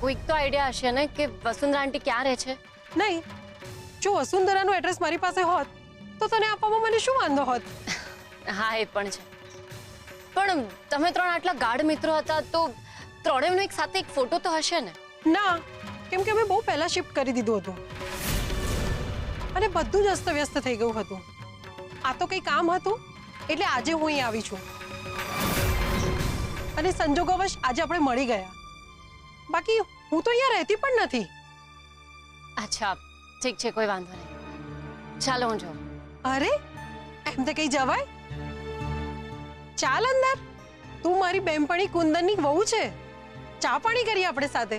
કોઈક તો આઈડિયા હશે ને કે વસુંધરા આંટી ક્યાં રહે છે? નહીં, જો વસુંધરાનું એડ્રેસ મારી પાસે હોત તો તને આપવામાં મને શું વાંધો હોત? હા એ પણ છે, પણ તમે ત્રણ આટલા ગાઢ મિત્રો હતા તો ત્રણેયનો એક સાથે એક ફોટો તો હશે ને? ના, કેમ કે અમે બહુ પહેલા શિફ્ટ કરી દીધું હતું અને બધું જ અસ્તવ્યસ્ત થઈ ગયું હતું. આ તો કંઈ કામ હતું એટલે આજે હું અહીં આવી છું અને સંજોગોવશ આજે આપણે મળી ગયા. બાકી હું તો અહીંયા રહેતી પણ નથી. અચ્છા ઠીક છે, કોઈ વાંધો નહીં, ચાલો હું જાઉં. અરે એમ તો કઈ જવાય? ચાલ અંદર, તું મારી બેનપણી કુંદનની વહુ છે, ચા પાણી કરીએ આપણે સાથે.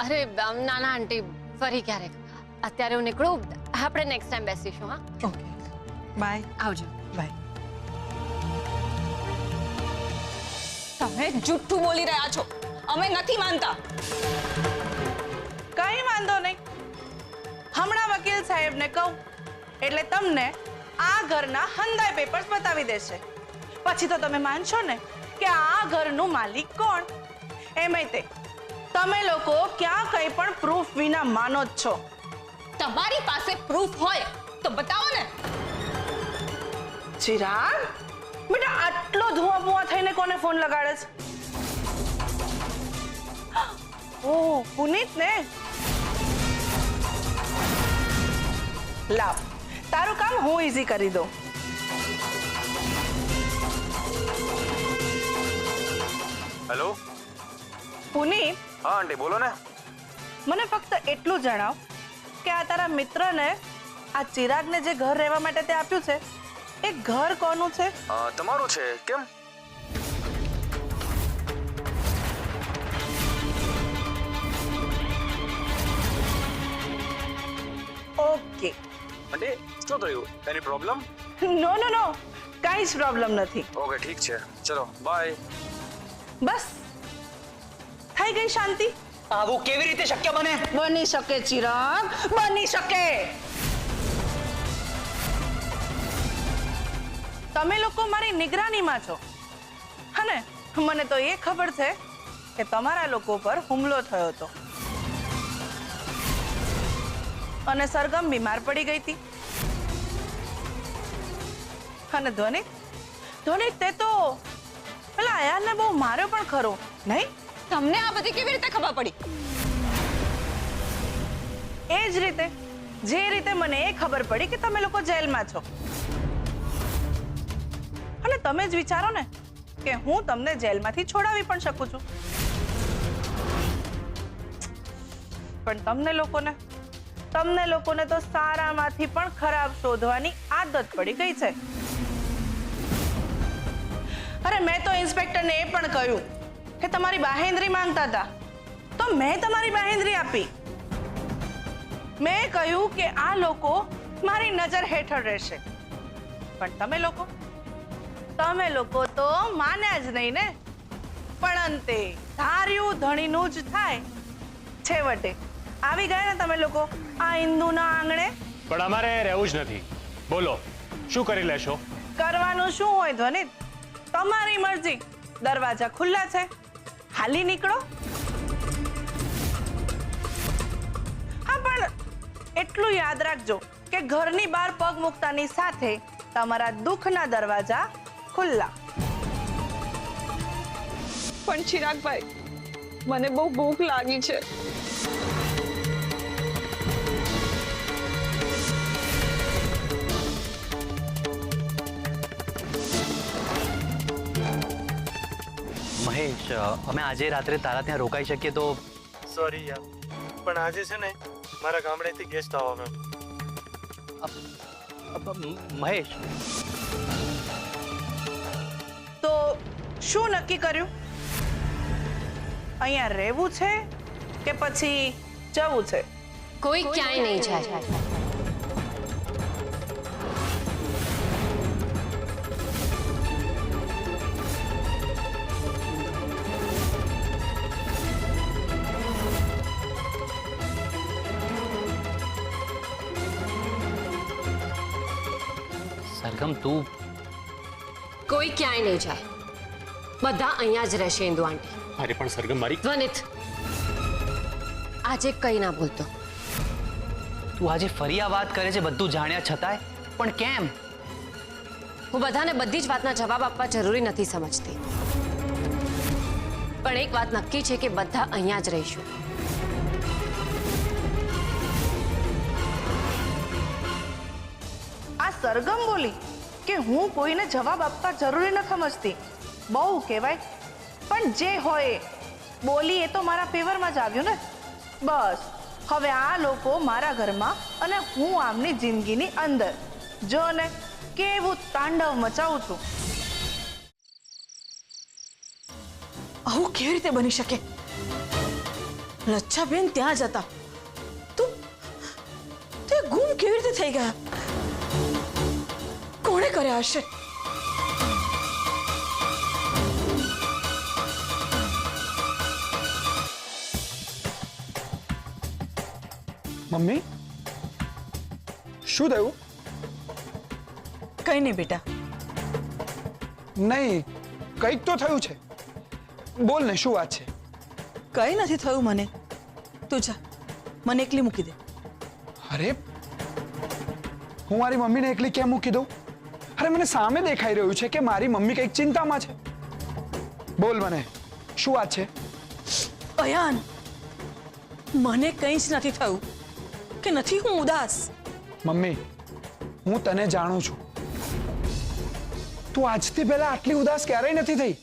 અરે ના ના આંટી, ફરી ક્યારેક. અત્યારે હું નીકળું, આપણે નેક્સ્ટ ટાઈમ બેસીશું. હા ઓકે, બાય. આવજો. બાય. તમે જુઠ્ઠું બોલી રહ્યા છો, અમે નથી માનતા. કઈ વાંધો નહીં, હમણાં વકીલ સાહેબને કહું એટલે તમને આ ઘરના હંધાઈ પેપર્સ બતાવી દેશે. પછી તો તમે માનશો ને કે આ ઘરનું માલિક કોણ. એમાંય તે તમે લોકો ક્યાં કઈ પણ પ્રૂફ વિના માનો જ છો. તમારી પાસે પ્રૂફ હોય તો બતાવો ને. ચિરાગ બેટા, આટલો ધુઆ પુઆ થઈને કોને ફોન લગાડે છે? ઓહ, પુનીત ને. લાવ, તારું કામ હું ઈઝી કરી દઉં. હેલો પુનીત, હા આંટી બોલો ને. મને ફક્ત એટલું જણાવ કે આ તારા મિત્રને, આ ચિરાગને જે ઘર રહેવા માટે તે આપ્યું છે, એ ઘર કોનું છે? તમારું છે. કેમ? ઓકે. આંટી શું થયું? એની પ્રોબ્લેમ? નો નો નો, કાંઈ જ પ્રોબ્લેમ નથી. ઓકે ઠીક છે, ચલો બાય. બસ થઈ ગઈ શાંતિ. આવું કેવી રીતે શક્ય બને? બની શકે ચિરાગ, બની શકે. તમે લોકો મારી નિગરાનીમાં છો અને મને તો એ ખબર છે કે તમારા લોકો પર હુમલો થયો હતો અને સરગમ બીમાર પડી ગઈ હતી. અને ધ્વનિત તે તો પેલા આયાનને બહુ માર્યો પણ ખરો, નહીં? તમને આ બધી કેવી રીતે ખબર પડી? એ જ રીતે જે રીતે મને એ ખબર પડી કે તમે લોકો જેલમાં છો. અને તમે જ વિચારો ને કે હું તમને જેલમાંથી છોડાવી પણ શકું છું, પણ તમને લોકોને તો સારામાંથી પણ ખરાબ શોધવાની આદત પડી ગઈ છે. અરે મેં તો ઇન્સ્પેક્ટરને એ પણ કહ્યું કે તમારી બાહેંધરી માંગતા હતા તો મેં તમારી બાહેંધરી આપી. મેં કહ્યું કે આ લોકો મારી નજર હેઠળ રહેશે, પણ તમે લોકો તો માન્યા જ નહીં ને. પણ અંતે ધાર્યું ધણીનું જ થાય. છેવટે આવી ગયા ને તમે લોકો આ ઇન્દુના આંગણે. પણ અમારે રહેવું જ નથી. બોલો શું કરી લેશો? કરવાનું શું હોય ધ્વનિત, તમારી મરજી. દરવાજા ખુલ્લા છે, હાલી નીકળો. હા, પણ એટલું યાદ રાખજો કે ઘરની બહાર પગ મૂકતાની સાથે તમારા દુઃખના દરવાજા ખુલ્લા. પણ ચિરાગભાઈ, મને બહુ ભૂખ લાગી છે. મહેશ, અમે આજે રાત્રે તારા ત્યાં રોકાઈ શકીએ તો? સોરી યાર, પણ આજે છે ને મારા ગામડેથી ગેસ્ટ આવવાનો. મહેશ, તો શું નક્કી કર્યું? અહીંયા રહેવું છે કે પછી જવું છે? કોઈ ક્યાંય નહીં જાય. સરગમ તું? કોઈ ક્યાંય નહીં જાય, બધા અહીંયા જ રહેશે ઇન્દુ આંટી. અરે પણ સરગમ મારી. ધ્વનિત, આજે કંઈ ના બોલતો. તું આજે ફરી આ વાત કરે છે બધું જાણ્યા છતાંય, પણ કેમ? હું બધાને બધી જ વાતના જવાબ આપવા જરૂરી નથી સમજતી, પણ એક વાત નક્કી છે કે બધા અહીંયા જ રહીશું. આ સરગમ બોલી કે હું કોઈને જવાબ આપવા જરૂરી ન સમજતી. બહુ કહેવાય, પણ જે હોય એ. બોલી એ તો મારા ફેવરમાં જ આવ્યું ને. બસ હવે આ લોકો મારા ઘરમાં અને હું આમની જિંદગીની અંદર. જો ને કેવું તાંડવ મચાવું છું. આવું કેવી રીતે બની શકે? લચ્છાબેન ત્યાં જ હતા, તું ગુમ કેવી રીતે થઈ ગયા? કોણે કર્યા હશે? મમ્મી, શું થયું? કઈ નહીં બેટા. નહીં, કંઈક તો થયું છે. બોલ ને, શું વાત છે? કઈ નથી થયું મને. તું જા, મને એકલી મૂકી દે. અરે, હું મારી મમ્મીને એકલી કેમ મૂકી દઉં? અરે, મને સામે દેખાઈ રહ્યું છે કે મારી મમ્મી કંઈક ચિંતામાં છે. બોલ મને, શું વાત છે? અયાન, મને કંઈ જ નથી થયું કે નથી હું ઉદાસ. મમ્મી, હું તને જાણું છું. તું આજથી પહેલા આટલી ઉદાસ ક્યારેય નથી થઈ.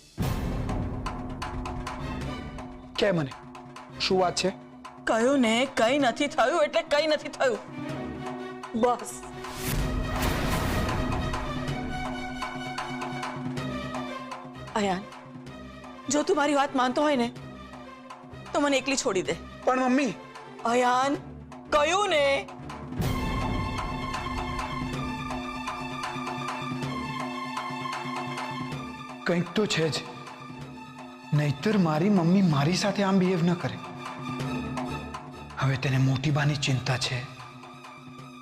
કે મને, શું વાત છે? કયું ને કઈ નથી થયું એટલે કઈ નથી થયું, બસ. અયાન, જો તું મારી વાત માનતો હોય ને તો મને એકલી છોડી દે. પણ મમ્મી, અયાન, કયું ને. કંઈક તો છે જ, નહીતર મારી મમ્મી મારી સાથે આમ બિહેવ ન કરે. હવે તેને મોટી બાની ચિંતા છે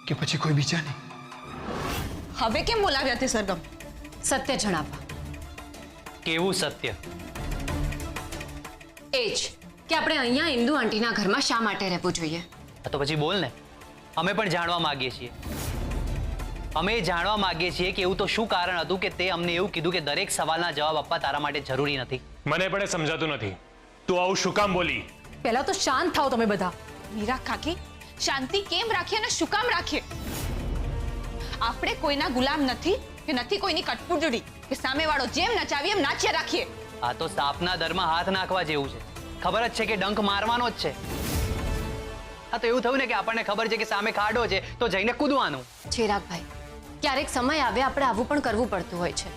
કે પછી કોઈ બીજાની? હવે કેમ બોલાવ્યા તે સરગમ? સત્ય જણાવવા. કેવું સત્ય? એ જ કે આપણે અહીંયા ઇન્દુ આંટીના ઘરમાં શા માટે રહેવું જોઈએ. તો પછી બોલ ને. અમે પણ જાણવા માંગીએ છીએ. અમે જાણવા માંગીએ છીએ કે એવું તો શું કારણ હતું કે તે અમને એવું કીધું કે દરેક સવાલના જવાબ આપવા તારા માટે જરૂરી નથી. મને પણ એ સમજાતું નથી. તું આવું શું કામ બોલી? પહેલા તો શાંત થાઓ તમે બધા. મીરા કાકી, શાંતિ કેમ રાખીએ અને શું કામ રાખીએ? આપણે કોઈના ગુલામ નથી કે નથી કોઈની કટપુતળી કે સામેવાળો જેમ નચાવીએ એમ નાચ્યા રાખીએ. આ તો સાપના દરમાં હાથ નાખવા જેવું છે. ખબર જ છે કે ડંખ મારવાનો જ છે. આ તો એવું થયું ને કે આપણને ખબર છે કે સામે ખાડો છે તો જઈને કૂદવાનું. ચિરાગભાઈ, ક્યારેક સમય આવે આપણે આવું પણ કરવું પડતું હોય છે.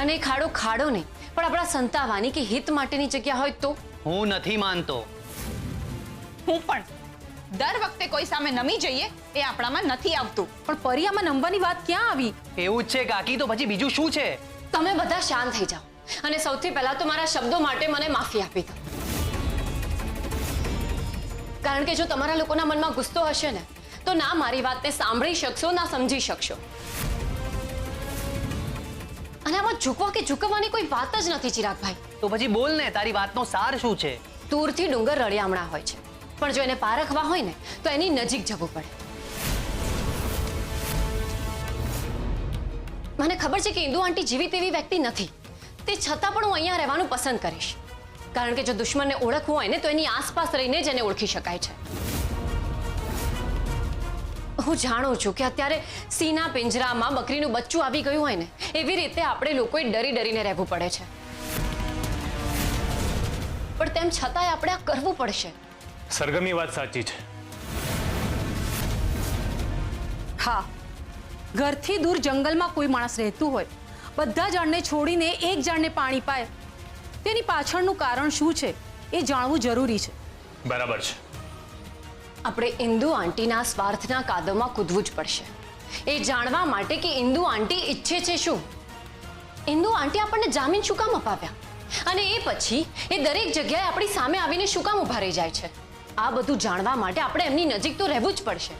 અને ખાડો ખાડો નહીં, પણ આપણા સંતાવાની કે હિત માટેની જગ્યા હોય તો. હું નથી માનતો. હું પણ દર વખતે કોઈ સામે નમી જઈએ એ આપણામાં નથી આવતું. પણ પરિયામાં નંબરની વાત ક્યાં આવી? એવું જ છે કાકી, તો પછી બીજું શું છે? તમે બધા શાંત થઈ જાઓ અને સૌથી પહેલા તો મારા શબ્દો માટે મને માફી આપી દો. કારણ કે જો તમારા લોકોના મનમાં ગુસ્સો હશે ને તો ના મારી વાતને સાંભળી શકશો ના સમજી શકશો. અને આમાં ઝૂકવા કે ઝૂકવાની કોઈ વાત જ નથી ચિરાગભાઈ. તો પછી બોલ ને, તારી વાતનો સાર શું છે? દૂરથી ડુંગર રળિયામણા હોય છે, પણ જો એને પારખવા હોય ને તો એની નજીક જવું પડે. મને ખબર છે કે ઇન્દુ આંટી જેવી તેવી વ્યક્તિ નથી, તે છતાં પણ હું અહીંયા રહેવાનું પસંદ કરીશ. કારણ કે જો દુશ્મનને ઓળખવું હોય ને તો એની આસપાસ રહીને જ એને ઓળખી શકાય છે. હું જાણું છું કે અત્યારે સિંહના પિંજરામાં બકરીનું બચ્ચું આવી ગયું હોય ને એવી રીતે આપણે લોકોએ ડરી ડરીને રહેવું પડે છે. પણ તેમ છતાંય આપણે આ કરવું પડશે. સરગમની વાત સાચી છે. હા, ઘરથી દૂર જંગલમાં કોઈ માણસ રહેતું હોય, બધા ઝાડને છોડીને એક ઝાડને પાણી પાય, તેની પાછળનું કારણ શું છે એ જાણવું જરૂરી છે. બરાબર છે. આપણે ઇન્દુ આંટીના સ્વાર્થના કાદવમાં કૂદવું જ પડશે એ જાણવા માટે કે ઇન્દુ આંટી ઈચ્છે છે શું. ઇન્દુ આંટી આપણને જામીન શું કામ અપાવ્યા, અને એ પછી એ દરેક જગ્યાએ આપણી સામે આવીને શું કામ ઊભા રહી જાય છે. આ બધું જાણવા માટે આપણે એમની નજીક તો રહેવું જ પડશે.